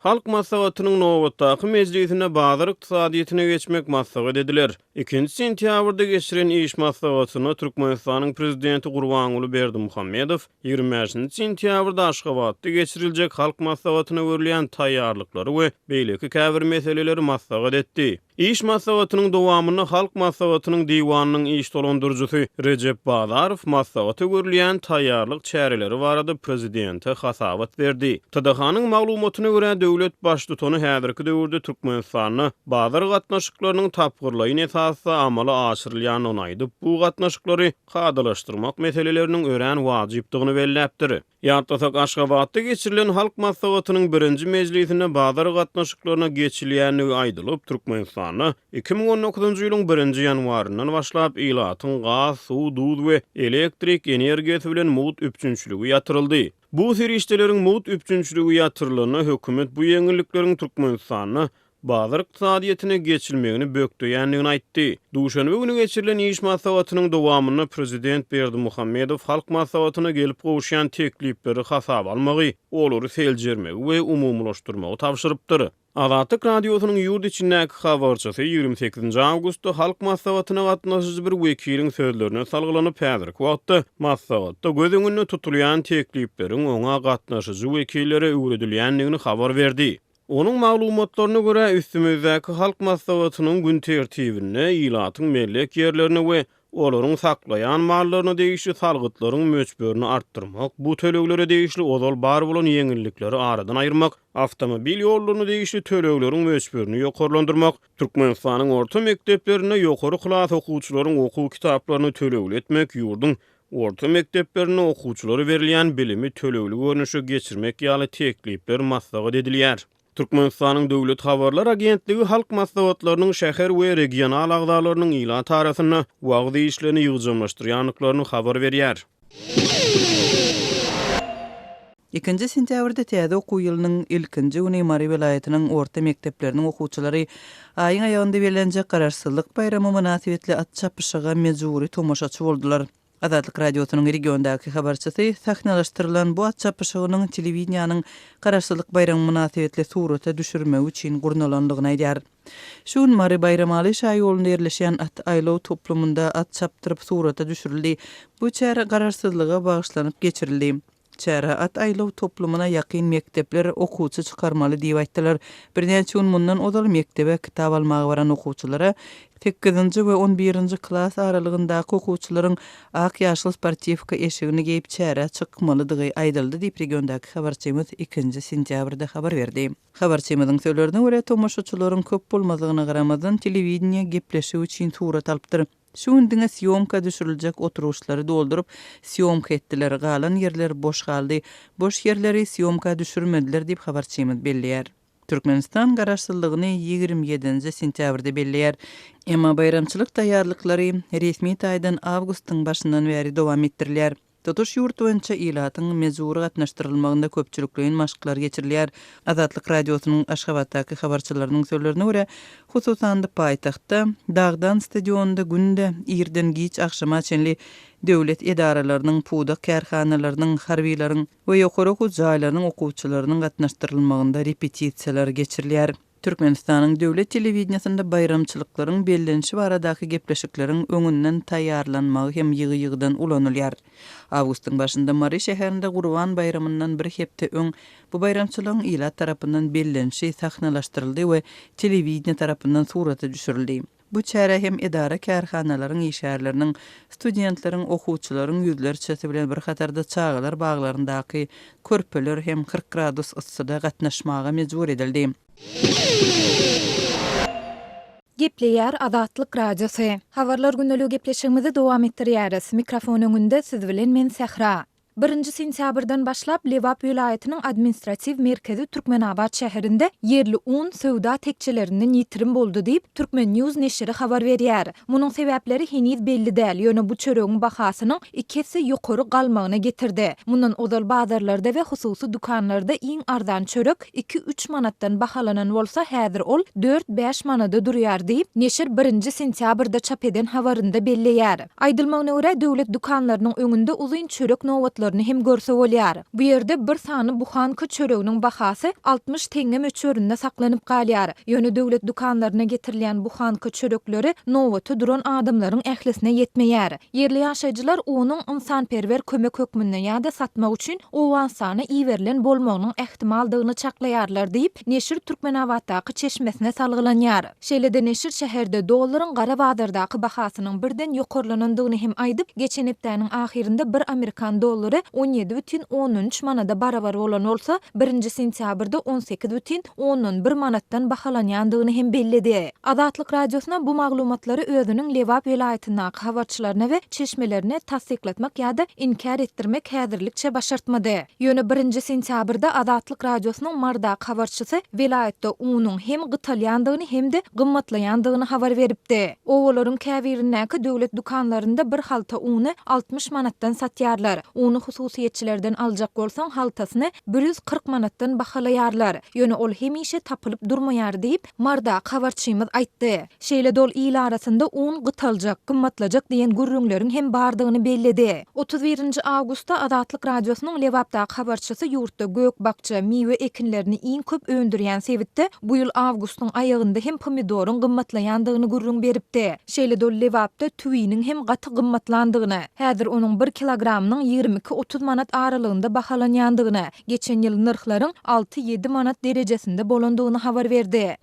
Halk maslahatynyň nowatdaky mejlisine bazar ykdysadyýetyne geçmek maslahat ediler. 2 sentýabrda geçiren iş maslahatyny Türkmenistanyň prezidenti Gurbanuly Berdimuhammedow 25 sentýabrda Aşgabatda geçiriljek halk maslahatyna görülýän taýýarlyklary we beýleki käbir meseleleri maslahat etdi. İş maslahatynyň dowamyny halk maslahatynyň diwanynyň iş dolandyrjysy Recep Bazarow maslahaty görülýän taýýarlyk çäreleri barada prezidente hasabat berdi. TDH-nyň maglumatyna görä döwlet başlygyny häzirki döwürde Türkmenistanyny bazar gatnaşyklarynyň tapgyrlygyny esasy amala aşyrylýan onaýdyp, bu gatnaşyklary kadalaşdyrmak meseleleriniň ören wajypdygyny belläpdir. Ýa-da Aşgabatda geçirilen halk maslahatynyň 1-nji mejlisine bazar gatnaşyklaryna geçilýänligi aýdylyp, Türkmenistany 2019-njy ýylyň 1-nji ýanwaryndan başlap ilatyň gaz, suw, duz we elektrik energiýasy bilen mut üpçünçligi ýatyryldy. Bu serişdeleriň mut üpçünçligi ýatyrylyny hökümet bu ýeňillikleriň Türkmenistanyny bazar ykdysadyýetyne geçilmegini bökdüýänligini aýtdy. Duşanbe günü geçirilen iş maslahatynyň dowamyny prezident Berdimuhammedow halk maslahatyna gelip gowuşan teklipleri hasaba almagy, olary seljermegi we umumlaşdyrmagy tapşyrypdyr. Azatlyk radiosynyň ýurt içindäki habarçysy 28 awgustda halk maslahatyna gatnaşyjy bir wekiliň sözlerine salgylanyp häzirki wagtda maslahatda göz öňünde tutulýan teklipleriň oňa gatnaşyjy wekillere öwredilýänligini habar berdi. Onun maglumatlaryna görä üstümizdäki halk maslahatynyň gün tertibine ilatyň mellek ýerlerini we olaryň saklayan mallaryny değişli salgytlaryň möçberini artdyrmak, bu töleglere değişli ozal bar bolan ýeňillikleri aradan aýyrmak, avtomobil ýollaryny değişli tölegleriň möçberini ýokarlandyrmak, Türkmenistanyň orta mekdeplerine ýokary klas okuwçylaryň okuw kitaplaryny tölegli etmek, ýurdun orta mekteplerine okuwçylary berilýän bilimi tölegli görnüşe geçirmek ýaly teklipler maslahat edilýär. Türkmenistanyň döwlet habarlar agentligi halk maslahatlarynyň şäher we regional agdalarynyň ila tarasyna wagdy işlerini ýygjamlaşdyrýanlyklaryny habar berýär. 2 sentýabrda täze okuw ýylynyň ilkinji güni Mari welaýatynyň orta mekdepleriniň okuwçylary aýyň aýagynda berilenjek gararsızlyk bayramy münasibetli at çapyşyga mejburi tomoşaçy boldular. Azatlyk radiosynyň regiondaky habarçysy sahnalaşdyrylan bu at çapyşygynyň telewizionyanyň gararsızlyk bayramy münasibetli surata düşürmek üçin gurnalandygyny aýdýar. Şun Mari Bayramaly şaý ýolunda ýerleşýän at aýlaw toplumunda at çapdyryp surata düşürildi. Bu çäre gararsızlyga bagyşlanyp geçirildi. Çäre at aýlaw toplumuna ýakyn mektepler okuwçy çykarmaly diýip aýtdylar. Birnäçe gün mundan ozal mektebe kitap almagy baran okuwçylara 8-nji we 11-nji klas aralygyndaky okuwçylaryň ak ýaşly sportivka eşigini geýip çäre çykmalydygy aýdyldy diýip regiondaky habarçymyz 2 sentýabrda habar berdi. Habarçymyzyň sözlerine görä tomoşaçylaryň köp bolmadygyna garamadan telewizionýa gepleşik üçin surat alypdyr. Şundyňa syomka düşüriljek oturuşlary doldurup syomka etdiler, galan ýerler boş galdy. Boş ýerleri syomka düşürmediler diýip habarçymyz belliýär. Türkmenistan garaşsyzlygyny 27 sentýabrda belliýär. Emma bayramçylyk taýýarlyklary resmi taýdan awgustyň başyndan beri dowam etdirilýär. Tutuş ýurt boýunça ilatyň mezuri gatnaşdyrylmagynda köpçülikliň maşglar geçirilýär. Azatlyk radiosynyň Aşgabatdaky habarçylarynyň sözlerine görä, hususan da paýtagtda Dagdan stadionunda günde ýerden giç akşama çenli döwlet edaralarynyň, puda kärhanalarynyň, harbiýlaryň we ýokary okuw jaýlarynyň okuwçylarynyň gatnaşdyrylmagynda repetisiýalar geçirilýär. Türkmenistanyň döwlet telewizionyasynda bayramçylyklaryň bellenişi baradaky gepleşikleriň öňünden taýýarlanmagy hem ýygy-ýygydan ulanylýar. Awgustyň başynda Mari şäherinde Gurban bayramyndan bir hepde öň bu bayramçylygyň ila tarapyndan bellenişi sahnalaşdyryldy we telewizioniýa tarapyndan surata düşürildi. Bu çäre hem edara kärhanalaryň işärleriniň, studentleriň, okuwçylaryň ýüzlerçesi bilen bir hatarda çağlar baglaryndaky körpeler hem 40 gradus yssyda gatnaşmaga mejbur edildi. Gepleýär Azatlyk radiosy. Habarlar gündelik gepleşigimizi dowam etdirýäris. Mikrofon öňünde siz bilen men Sehra. 1 sentýabrdan başlap Lewap vilayatynyň administrativ merkezi Türkmenabad şäherinde yerli un söwda tekçelerinden ýitirim boldy diýip Türkmen News neşri habar berýär. Munyň sebäpleri heniz belli däl. Ýöne bu çöregiň bahasynyň ikisi ýokary galmagyna getirdi. Mundan ozal bazarlarda we hususy dukanlarda iň arzan çörek 2-3 manatdan bahalanan bolsa häzir ol 4-5 manada durýar diýip neşir 1 sentýabrda çap eden habarynda belliýär. Aýdylmagyna görä döwlet dukanlarynyň öňünde uzun çörek nowatlaryny çöreklerini hem görse bolýar. Bu ýerde bir sany buhanky çöreginiň bahasy 60 teňe möçberinde saklanyp galýar. Ýöne döwlet dukanlaryna getirilýän buhanky çörekleri nowaty duran adamlaryň ählisine ýetmeýär. Yerli ýaşaýjylar onuň insanperwer kömek hökmünde ýa-da satmak üçin o wansany iýerilen bolmagynyň ähtimaldygyny çaklaýarlar diýip Neşir Türkmenawatdaky çeşmesine salgylanýar. Şeýlede Neşir şäherde dollaryň gara bazardaky bahasynyň birden ýokarlanandygyny hem aýdyp, geçen hepdäniň ahirinde bir Amerikan dollary 17,13 manada barabar bolan bolsa, 1-nji sentýabrda 18,11 manatdan bahalanýandygyny hem bellidi. Azatlyk radiosuna bu maglumatlary özüniň Lewap welaýatynyň habarçylaryna we çeşmelerine tasdiklatmak ýa-da inkar etdirmek häzirlikçe başartmady. Ýöne 1-nji sentýabrda Azatlyk radiosynyň Marda habarçysy welaýatda unuň hem gytalýandygyny hem de gymmatlaýandygyny habar beripdi. Owalaryň käbirindäki döwlet dukanlarynda bir halta uny 60 manatdan satýarlar. Uny hususiýetçilerden aljak bolsaň haltasyny 140 manatdan bahalaýarlar. Ýöne ol hemişe tapylyp durmaýar diýip Marda habarçymyz aýtdy. Şeýle dol ýyl arasynda un gytaljak, gymmatlajak diýen gürrüňleriň hem bardygyny bellidi. 31-nji awgustda Azatlyk radiosynyň Lewapdaky habarçysy ýurtda gök bakça, miwe ekinlerini iň köp öndürýän sebitde bu ýyl awgustyň aýagynda hem pomidoryň gymmatlaýandygyny gürrüň beripdi. Şeýle dol Lewapda tüwiniň hem gaty gymmatlandygyny, häzir onuň 1 kilogramynyň 22-30 manat aralygynda bahalanýandygyny, geçen ýyl narhlaryň 6-7 manat derejesinde bolandygyny habar berdi.